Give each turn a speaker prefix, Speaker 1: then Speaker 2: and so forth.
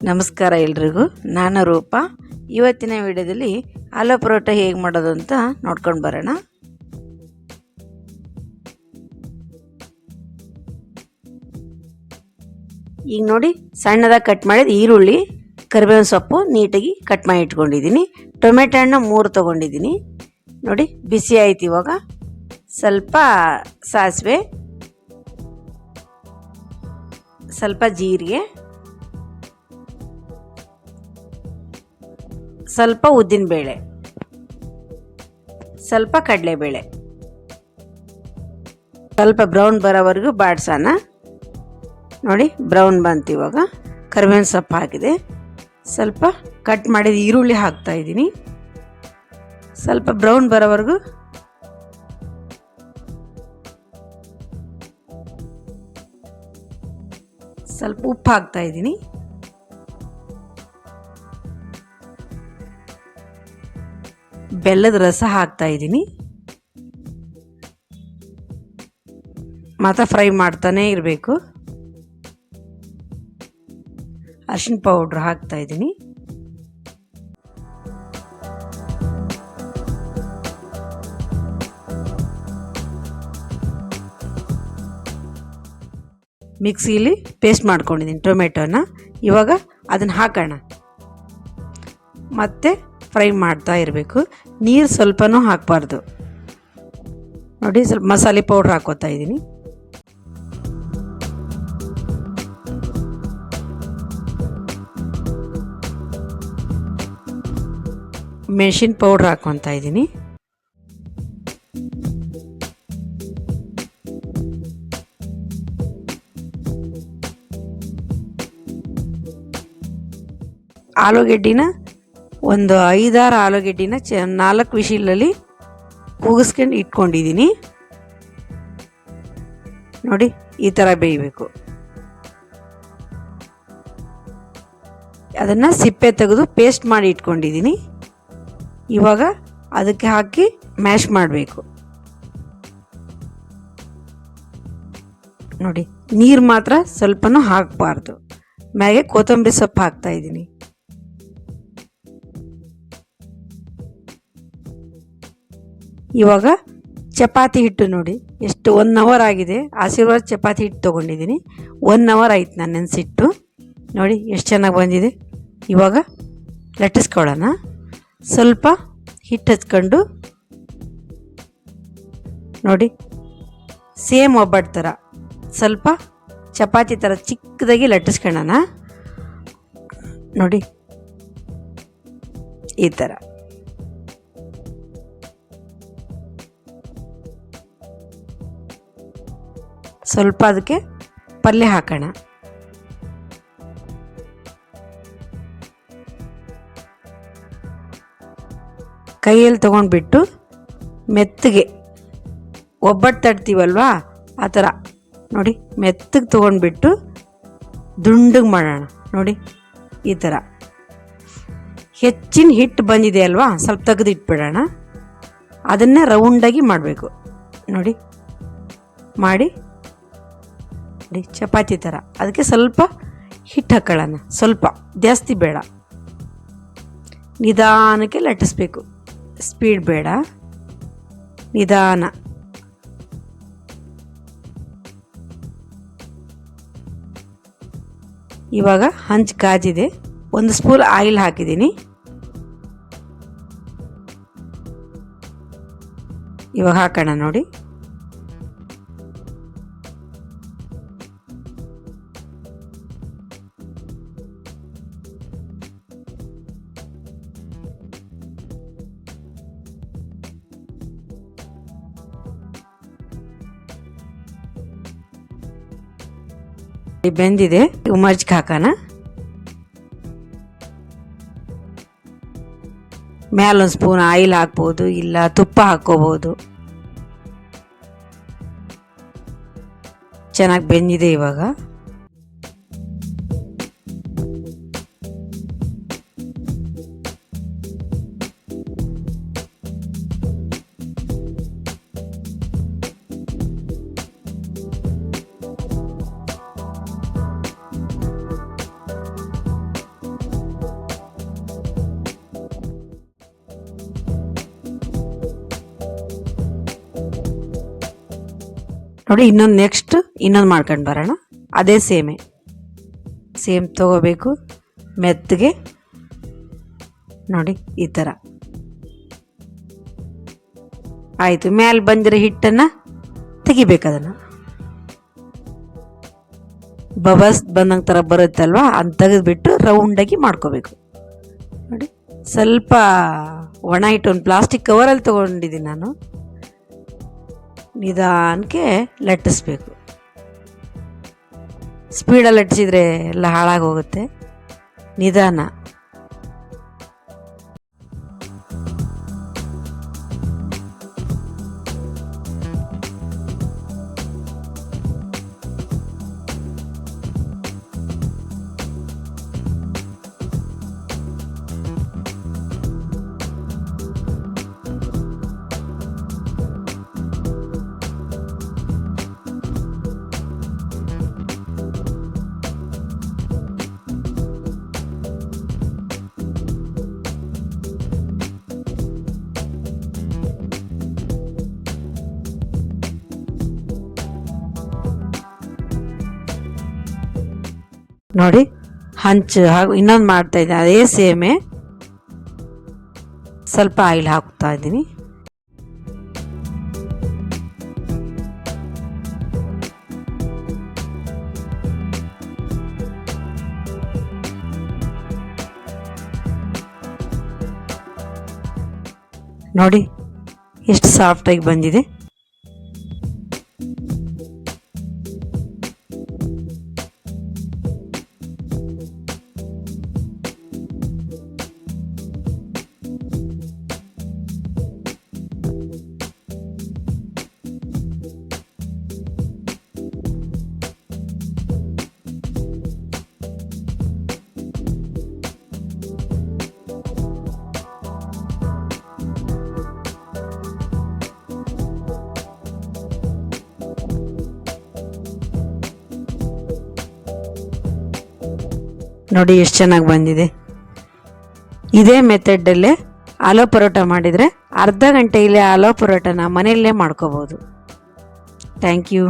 Speaker 1: ನಮಸ್ಕಾರ ಎಲ್ರಿಗೂ, ನಾನು ರೂಪ. ಇವತ್ತಿನ ವಿಡಿಯೋದಲ್ಲಿ ಆಲೂ ಪರೋಟ ಹೇಗೆ ಮಾಡೋದು ಅಂತ ನೋಡ್ಕೊಂಡು ಬರೋಣ. ಈಗ ನೋಡಿ, ಸಣ್ಣದಾಗಿ ಕಟ್ ಮಾಡಿದ ಈರುಳ್ಳಿ, ಕರಿಬೇವಿನ ಸೊಪ್ಪು ನೀಟಾಗಿ ಕಟ್ ಮಾಡಿ ಇಟ್ಕೊಂಡಿದ್ದೀನಿ. ಟೊಮೆಟೊ ಹಣ್ಣು 3 ತೊಗೊಂಡಿದ್ದೀನಿ. ನೋಡಿ, ಬಿಸಿ ಆಯ್ತು. ಇವಾಗ ಸ್ವಲ್ಪ ಸಾಸಿವೆ, ಸ್ವಲ್ಪ ಜೀರಿಗೆ, ಸ್ವಲ್ಪ ಉದ್ದಿನಬೇಳೆ, ಸ್ವಲ್ಪ ಕಡಲೆಬೇಳೆ, ಸ್ವಲ್ಪ ಬ್ರೌನ್ ಬರೋವರೆಗೂ ಬಾಡ್ಸೋಣ. ನೋಡಿ, ಬ್ರೌನ್ ಬಂತು. ಇವಾಗ ಕರಿಬೇವಿನ ಸೊಪ್ಪು ಹಾಕಿದೆ. ಸ್ವಲ್ಪ ಕಟ್ ಮಾಡಿದ ಈರುಳ್ಳಿ ಹಾಕ್ತಾ ಇದ್ದೀನಿ. ಸ್ವಲ್ಪ ಬ್ರೌನ್ ಬರೋವರೆಗೂ ಸ್ವಲ್ಪ ಉಪ್ಪು ಹಾಕ್ತಾ ಇದ್ದೀನಿ. ಬೆಲ್ಲದ ರಸ ಹಾಕ್ತಾ ಇದ್ದೀನಿ. ಮತ್ತೆ ಫ್ರೈ ಮಾಡ್ತಾನೆ ಇರಬೇಕು. ಅರಿಶಿನ ಪೌಡ್ರ್ ಹಾಕ್ತಾ ಇದ್ದೀನಿ. ಮಿಕ್ಸಿಲಿ ಪೇಸ್ಟ್ ಮಾಡ್ಕೊಂಡಿದ್ದೀನಿ ಟೊಮೆಟೊನ. ಇವಾಗ ಅದನ್ನು ಹಾಕೋಣ, ಮತ್ತೆ ಫ್ರೈ ಮಾಡ್ತಾ ಇರಬೇಕು. ನೀರು ಸ್ವಲ್ಪನೂ ಹಾಕಬಾರ್ದು. ನೋಡಿ, ಸ್ವಲ್ಪ ಮಸಾಲೆ ಪೌಡ್ರ್ ಹಾಕೋತಾ ಇದ್ದೀನಿ. ಮೆಣಸಿನ ಪೌಡ್ರ್ ಹಾಕ್ಕೊತಾ ಇದ್ದೀನಿ. ಆಲೂಗೆಡ್ಡಿನ ಒಂದು 5-6 ಆಲೂಗೆಡ್ಡಿನ 4 ವಿಶಿಲಲ್ಲಿ ಕೂಗಿಸ್ಕೊಂಡು ಇಟ್ಕೊಂಡಿದ್ದೀನಿ. ನೋಡಿ, ಈ ಥರ ಬೇಯಬೇಕು. ಅದನ್ನು ಸಿಪ್ಪೆ ತೆಗೆದು ಪೇಸ್ಟ್ ಮಾಡಿ ಇಟ್ಕೊಂಡಿದ್ದೀನಿ. ಇವಾಗ ಅದಕ್ಕೆ ಹಾಕಿ ಮ್ಯಾಶ್ ಮಾಡಬೇಕು. ನೋಡಿ, ನೀರು ಮಾತ್ರ ಸ್ವಲ್ಪನೂ ಹಾಕಬಾರ್ದು. ಮ್ಯಾಗೆ ಕೊತ್ತಂಬರಿ ಸೊಪ್ಪು ಹಾಕ್ತಾ ಇದ್ದೀನಿ. ಇವಾಗ ಚಪಾತಿ ಹಿಟ್ಟು ನೋಡಿ, ಎಷ್ಟು 1 ಅವರ್ ಆಗಿದೆ. ಆಶೀರ್ವಾದ ಚಪಾತಿ ಹಿಟ್ಟು ತೊಗೊಂಡಿದ್ದೀನಿ. 1 ಅವರ್ ಆಯ್ತು ನಾನು ನೆನೆಸಿಟ್ಟು. ನೋಡಿ, ಎಷ್ಟು ಚೆನ್ನಾಗಿ ಬಂದಿದೆ. ಇವಾಗ ಲಟ್ಟಿಸ್ಕೊಳ್ಳೋಣ. ಸ್ವಲ್ಪ ಹಿಟ್ಟು ಹಚ್ಕೊಂಡು, ನೋಡಿ, ಸೇಮ್ ಒಬ್ಬಟ್ಟು ಥರ ಸ್ವಲ್ಪ ಚಪಾತಿ ಥರ ಚಿಕ್ಕದಾಗಿ ಲಟ್ಟಿಸ್ಕೊಳ್ಳೋಣ. ನೋಡಿ, ಈ ಥರ. ಸ್ವಲ್ಪ ಅದಕ್ಕೆ ಪಲ್ಯ ಹಾಕೋಣ. ಕೈಯಲ್ಲಿ ತೊಗೊಂಡ್ಬಿಟ್ಟು ಮೆತ್ತಗೆ ಒಬ್ಬಟ್ಟು ತಡ್ತೀವಲ್ವಾ, ಆ ಥರ ನೋಡಿ ಮೆತ್ತಗೆ ತೊಗೊಂಡ್ಬಿಟ್ಟು ದುಂಡಗೆ ಮಾಡೋಣ. ನೋಡಿ, ಈ ಥರ. ಹೆಚ್ಚಿನ ಹಿಟ್ಟು ಬಂದಿದೆ ಅಲ್ವಾ, ಸ್ವಲ್ಪ ತೆಗೆದು ಇಟ್ಬಿಡೋಣ. ಅದನ್ನೇ ರೌಂಡಾಗಿ ಮಾಡಬೇಕು. ನೋಡಿ, ಮಾಡಿ ಚಪಾತಿ ಥರ. ಅದಕ್ಕೆ ಸ್ವಲ್ಪ ಹಿಟ್ಟು ಹಾಕೊಳ್ಳೋಣ, ಸ್ವಲ್ಪ ಜಾಸ್ತಿ ಬೇಡ. ನಿಧಾನಕ್ಕೆ ಲಟ್ಟಿಸ್ಬೇಕು, ಸ್ಪೀಡ್ ಬೇಡ, ನಿಧಾನ. ಇವಾಗ ಹಂಚು ಕಾಜಿದೆ. 1 ಸ್ಪೂನ್ ಆಯಿಲ್ ಹಾಕಿದ್ದೀನಿ. ಇವಾಗ ಹಾಕೋಣ. ನೋಡಿ, ಬೆಂದಿದೆ. ಮಜ್ಜಿಗೆ ಹಾಕೋಣ. ಮೇಲೊಂದು ಸ್ಪೂನ್ ಆಯಿಲ್ ಹಾಕ್ಬೋದು, ಇಲ್ಲ ತುಪ್ಪ ಹಾಕ್ಕೋಬೋದು. ಚೆನ್ನಾಗಿ ಬೆಂದಿದೆ. ಇವಾಗ ನೋಡಿ ಇನ್ನೊಂದು ನೆಕ್ಸ್ಟ್ ಇನ್ನೊಂದು ಮಾಡ್ಕೊಂಡು ಬರೋಣ. ಅದೇ ಸೇಮ್ ತೊಗೋಬೇಕು, ಮೆತ್ತಗೆ ನೋಡಿ ಈ ಥರ ಆಯಿತು. ಮೇಲೆ ಬಂದಿರೋ ಹಿಟ್ಟನ್ನು ತೆಗಿಬೇಕು, ಅದನ್ನು ಬಬಲ್ಸ್ ಬಂದಂಗೆ ಥರ ಬರುತ್ತಲ್ವ, ಅದು ತೆಗೆದುಬಿಟ್ಟು ರೌಂಡಾಗಿ ಮಾಡ್ಕೋಬೇಕು. ನೋಡಿ ಸ್ವಲ್ಪ ಒಣ ಹಿಟ್ಟು ಒಂದು ಪ್ಲಾಸ್ಟಿಕ್ ಕವರಲ್ಲಿ ತೊಗೊಂಡಿದ್ದೀನಿ ನಾನು. ನಿಧಾನಕ್ಕೆ ಲಟ್ಟಿಸ್ಬೇಕು. ಸ್ಪೀಡಲ್ಲಿ ಲಟ್ಟಿಸಿದ್ರೆ ಎಲ್ಲ ಹಾಳಾಗಿ ಹೋಗುತ್ತೆ. ನಿಧಾನ. ನೋಡಿ ಹಂಚು ಹಾಗೂ ಇನ್ನೊಂದು ಮಾಡ್ತಾಯಿದ್ದೀನಿ, ಅದೇ ಸೇಮೇ. ಸ್ವಲ್ಪ ಆಯಿಲ್ ಹಾಕ್ತಾ ಇದ್ದೀನಿ. ನೋಡಿ ಎಷ್ಟು ಸಾಫ್ಟಾಗಿ ಬಂದಿದೆ. ನೋಡಿ ಎಷ್ಟು ಚೆನ್ನಾಗಿ ಬಂದಿದೆ. ಇದೇ ಮೆಥಡಲ್ಲೇ ಆಲೂ ಪರೋಟ ಮಾಡಿದರೆ ಅರ್ಧ ಗಂಟೆಯಲ್ಲಿ ಆಲೂ ಪರೋಟನ ಮನೆಯಲ್ಲೇ ಮಾಡ್ಕೋಬೋದು. Thank you.